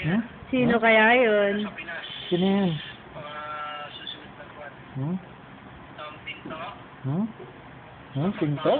Hmm? Sino kaya yun? Sino yun? Hmm? Hmm? Hmm? Pinto?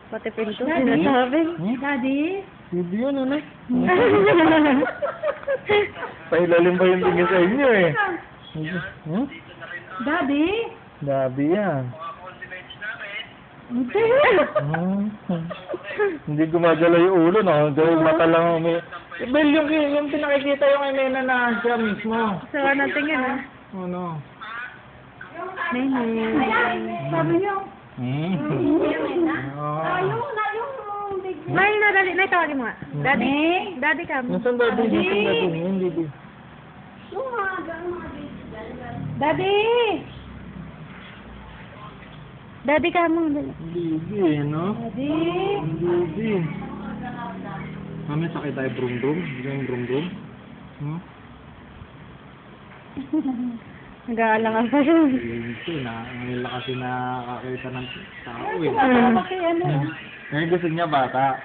Pati pinto, sinasabi. Hmm? Daddy? Hindi yun, ano? Pailalim ba yung tingin sa inyo eh? Hmm? Daddy? Dabi yan. Hindi. Hindi gumagala yung ulo, no? Dahil mata lang umi... Bel, yung pinakikita yung Emena na siya mismo. Sa ng tingin, ah. Ano? Nene. Sabi niyo. May na, dali. May tawagin mo nga. Daddy. Daddy ka mo. Nasaan daddy? Nasaan daddy? Yung daddy. Daddy! Daddy ka mo. Dali. Baby, no? Daddy. Baby. Mami, sakay tayo brum-brum. Hindi yung brum-brum. Hmm? Nag-aalangan pa yun. Ito, ngayon lang kasi nakakita ng tao eh. Eh, gusto niya bata.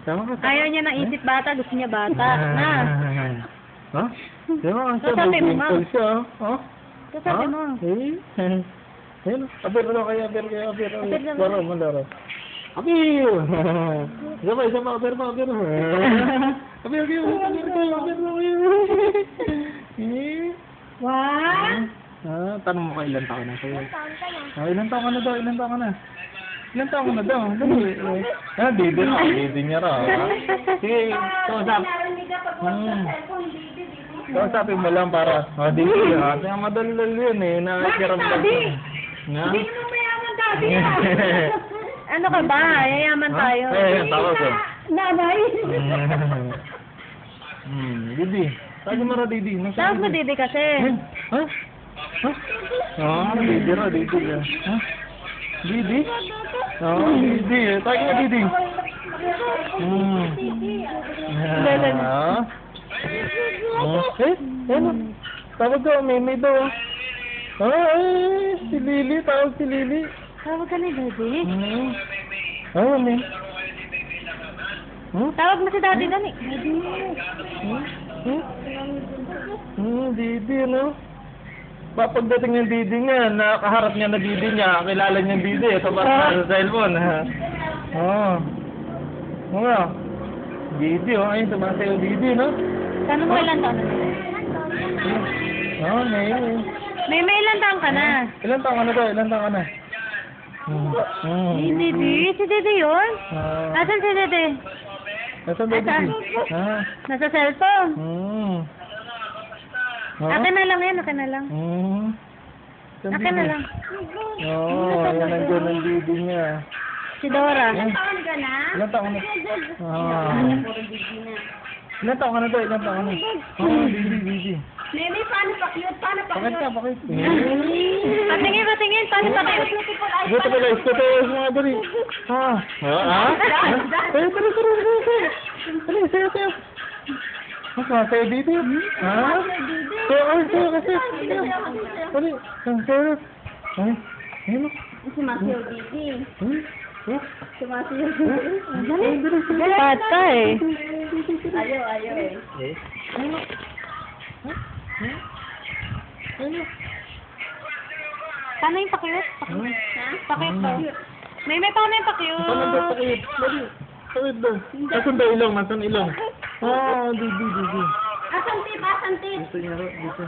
Tama ka. Ayaw niya ng isip bata, gusto niya bata. Na. Ha? Tama ka siya, Sasabi may mo, dimple siya. Ha? Sasabi mo. Eh? Ayun, aber na kayo, aber. Aber na. Laro mo, laro. Aber! Isa pa, aber. Aber kayo. What? Tanong mo ka ilan taon na sa'yo. Ilan taon ka na daw, ilan taon ka na? Ilan taon ka na daw? Didi na, didi niya raw. Sige, kausap. Kausapin mo lang para, didi ha. Kaya madalal yun eh, nakikiram lang. Hindi naman mayaman, Daddy. Ano ka ba? Yayaman tayo. Tawag ko. Nanay. Didi. Tawag mo ra Didi. Tawag mo Didi kasi. Ha? Didi ra, Didi ra. Ha? Didi? Didi. Tawag mo Didi. Ano? Tawag ko, may daw. Si Lily. Tawag si Lily. Tawag ka ni Daddy. May. Tawag mo si Daddy dali. Didi, no? Pagdating ng Didi niya, nakaharap niya na Didi niya, kilala niya yung Didi, ito ba sa cellphone, ha? Nga. Didi, ayun, sumasayo Didi, no? Tanong mo ilan taon na? May. May ilan taon ka na? Ilan taon ka na daw? Ilan taon ka na? Si Didi? Si Didi yun? Asan si Didi? Nasaan ba Didi? Nasa cellphone. Akin na lang yan, akin na lang. Akin na lang. Yan ang gano'n ng Didi niya. Si Dora. Ilan taon ka na? Ilan taon ka na daw? Ilan taon ka na? Didi. Mimi, paano pa cute? Paano pa Bakit cute? ka? Bakit? Patingin. Paano pa kayo? Ito pala, ito mga dali. Sayo. Sayo dito. Sayo kasi. Sayo. Ayun. Sumasayaw, Didi. Sumasayaw. Bata eh. Ayaw eh. Paano yung pakyut? Pakyut daw. May paano yung pakyut? Paano ba pakit? Dali. Pakit daw. Nasaan ba ilong? Nasaan ilong? Didi. Asan tip? Dito niya ro. Dito.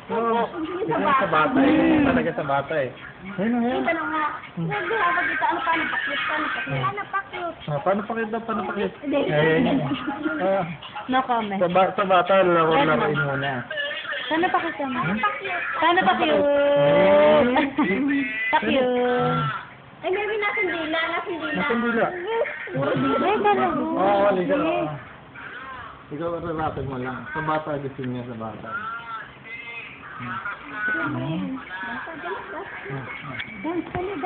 Dito sa bata eh. Dito talaga sa bata eh. Ayun. Ito lang nga. Hindi, ako dito. Ano paano pa cute? Paano pa cute? Paano pakit daw? Paano pakit? No comment. Sa bata, laruin muna. Paano pakyut ka mo? Paano pakyut? Pakyut. Ay, maybe nasan dila. Nasaan dila? Ay, gano'n. Wali ka na. Ikaw raratin mo lang. Sa bata, gusto niya sa bata.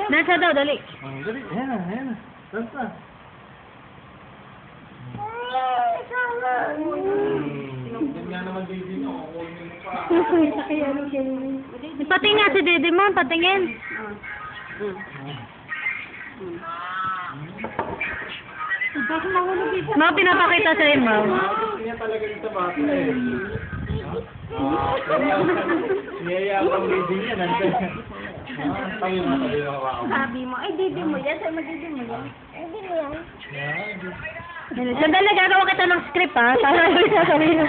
Nasa daw, dali. Dali, ayan na. Dance na. Ganyan naman Didi mo. Pati nga si Didi mo, patingin. Bakit mahulog dito? Mga pinapakita sa'yo, ma'am. Gusto niya talaga dito bata eh. Niyayabang baby niya. Tayo mo, tayo mo. Sabi mo, ay, didi mo yan. Sa'yo magdidi mo yan. Ay, di mo yan. Sandali, gagawa kita ng script, ha? Para sasabihin mo.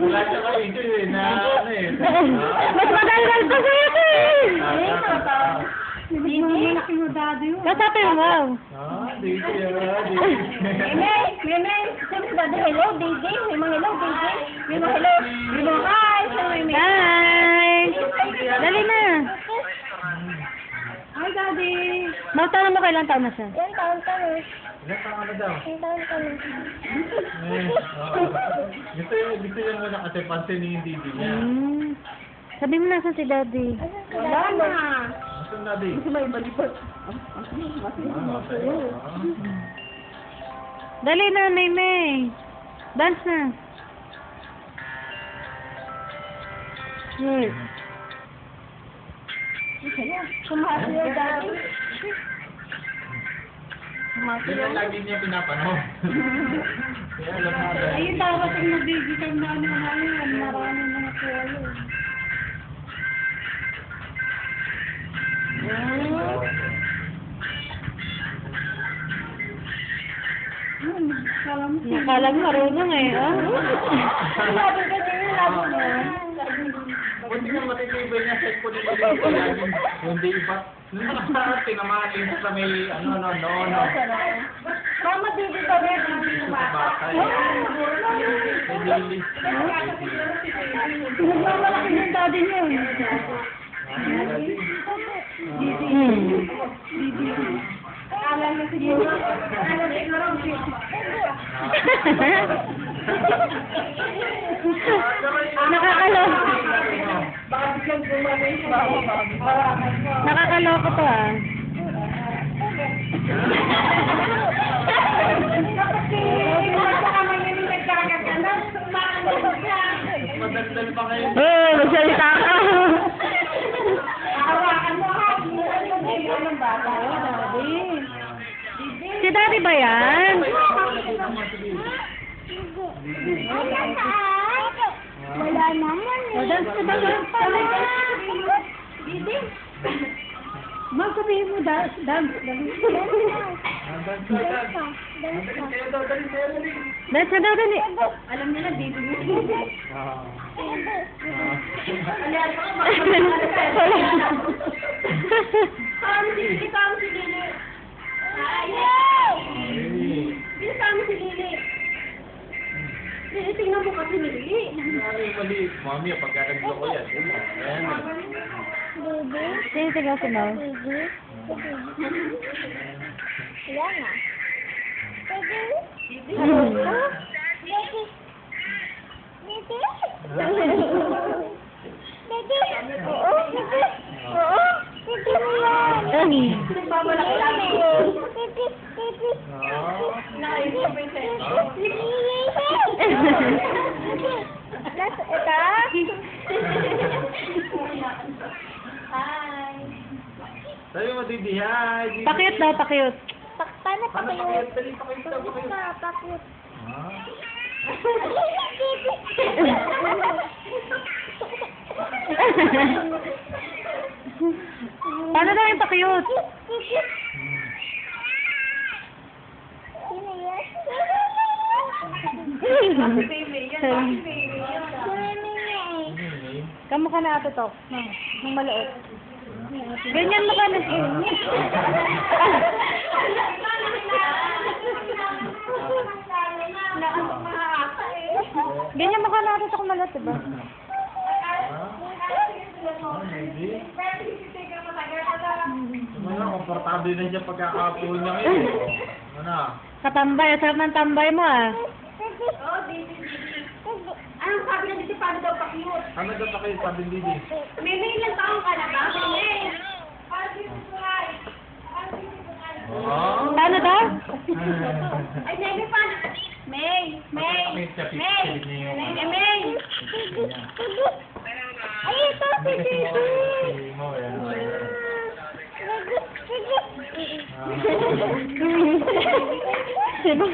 Wala siya kayo ito eh, na ano eh. Mas matagal ko sa'yo, Didi? Malaki mo daddy mo. Kasapin mo. Dito yan, Meme, sabi ko daddy, hello, Didi. May mga hello, Didi. May mga hello. May mga hi. Sa Meme. Hi! Dali na. Hi, daddy. Magtanong mo kailan taon na siya? Ilang taon ka na? ilan taon ka na daw? Ilang taon ka na? Gusto niya muna kasi pansinin yung didi niya. Sabi mo nasan si daddy. Wala na. Asan na di? May balibot. Dali na, May. Dance na. Yes. Sumasayaw daddy. Yun ang lagi niya pinapanood. Kaya alam mo na. Ayun dapat yung nabibigyan na ano na yun. Marami na nakuha Nakala mo marunong eh, oh. Sabi ko din yung labo mo. Buti nga matitibay niya sa exponent yung di iba. Nung nakasarap, tinamahalin sa may no. Mama, didi pa rin. Didi Sa pa. bata eh. Sa Lily. Pinagmamalaki ng daddy niya. Alam niya siguro. Alam siguro. Nakakaloko. Baka biglang gumaling. Nakakaloko to, ah. Madaldal pa kayo. Magsalita ka. Hawakan mo ha. Anong bata? Si daddy ba yan? Wala naman eh. Dance ka ba? Didi. Ma'am, sabihin mo, dance. Dance ka. Dance na daw, dali. Alam niya na, didi mo. Kami si Lili, kami si Lili. Ayay! Bili kami si Lili. Lili, tingnan mo kasi ni Lili. Mali. Mami, pagkakaglo ko yan. Ayan. Baby? Tinitignan si Mau. Baby? Wala nga. Baby? Baby? Baby? Baby? Oo, baby. Oo, baby mo yan. Nagbabalaki lang eh. Baby, baby. Nakainis pa yung sa'yo. Ito? Hi. Sabi mo, Didi, hi. Didi. Pakyut daw, pakyut. Paano pa Ano kayo? pakiyot? Dali, pakiyot daw, pakiyot. Pakit. Paano daw yung pakyut? Sino yan? Kamukha na ate to. Nung maliit. Ganyan mo ka na. Ganyan mo ka na ate to kung maliit, diba? Didi. Ano, komportable na siya pagkakapo niya ngayon. Ano? Katambay, sarap ng tambay mo, ah. Anong sabi na dito paano daw pa-cute? Ano daw pakiyot? Sabi ni Didi. May ilang taong ka na ba? May. Paano daw? Ay, May, paano? May. May. May. Ay, ito si Didi. Sino?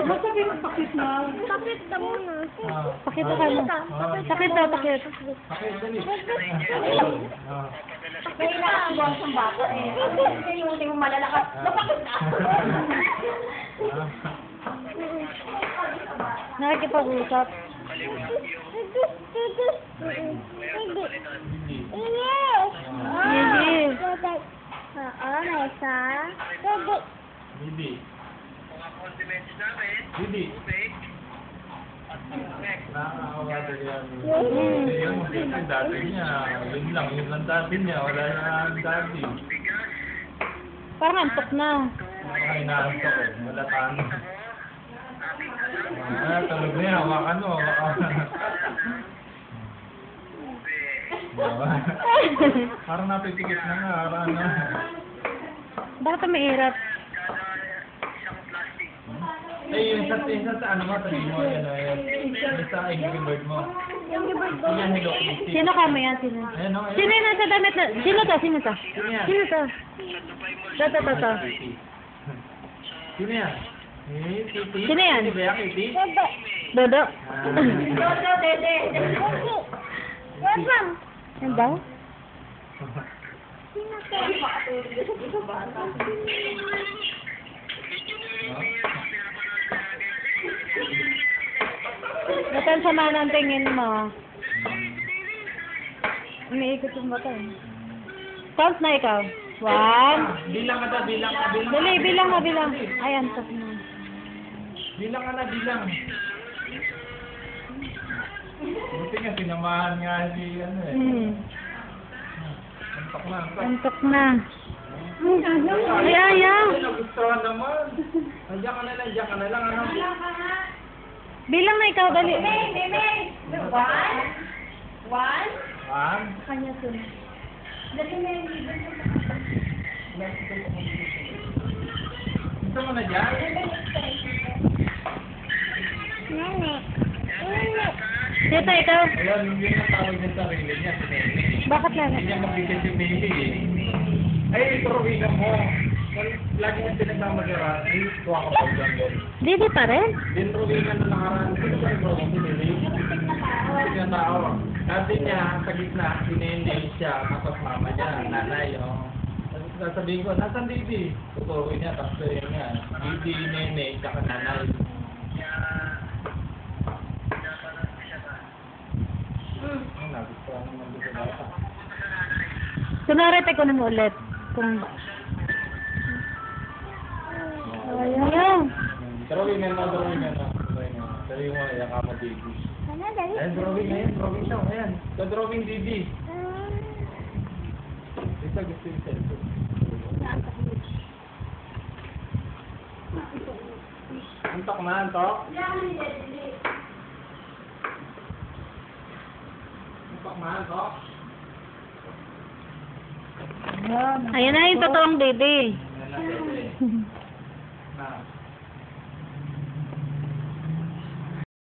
Ba't sabi mo pakit na? Pakit ka muna. Pakit ka mo. Pakit daw, pakit. Okay, dali. Kaya nakakagawa siyang bata eh. Kasi yung ultimo malalakas. Napakit na. Nakikipag-usap. Yes. Oo, Nessa. Bibi. Bibi. Nakakawa din yan. Yung dati niya, yun lang dati niya, wala na ang dati. Parang antok na. Parang inaantok eh, wala tano. Tulog na yan, hawakan mo, Parang napipikit na nga, parang ano. Bakit mahirap? Eh, yung sa ano mo, sabihin mo, yan, yung sa Angry Bird mo. Yan, Hello Kitty. Sino kamo yan? Sino? Ayan, no? Sino yung nasa damit na? Sino to? Sino to? yan? Sino to? To. Sino yan? Eh, Kitty? Sino yan? Kitty ba yan, Kitty? Dodo. Dodo, dede. Wait lang. Yan ba? Sino ka? Ba't ang sama ng tingin mo? Umiikot yung mata eh. Count na ikaw. 1. Bilang ka na, bilang ka, bilang. Dali, bilang mo, bilang. Ay, antok na. Bilang ka na, bilang. Buti nga, sinamahan nga si, ano eh. Antok na, antok. Antok na. Ay, ayaw. Ay, nagustuhan naman. Nandiyan ka na lang, ano. Bilang na ikaw, dali. One. Kanya sunod. Gusto mo na dyan? Nene. Dito, ikaw. Ayan, yun ang tawag niya sa sarili niya, si Nene. Bakit na? Hindi niya magbigay si Nene eh. Ay, turuin mo. Lagi mo pinagmamagaran, ay, tuwa ka pa dyan doon. Didi pa rin? Din ruin na nakaraan. Sino ba yung si Nene? Sino yung tao? Dati niya, sa gitna, si Nene siya, tapos mama niya, nanay, oh. Sasabihin ko, nasan Didi? Tuturuin niya, tapos yun nga. Didi, Nene, tsaka nanay. Ang nagustuhan naman dito bata. Kunwari, ko na mo ulit. Kung... Ayaw. Drawing na, drawing na. Drawing mo, iyak ka mo, Didi. Ano, dali? Ayan, drawing na yan, drawing daw, ayan. Sa drawing, Didi. Isa gusto yung cellphone. Antok na, antok? Antok na, antok? Ayan na yung totoong baby. Ayan na, Dede. Na.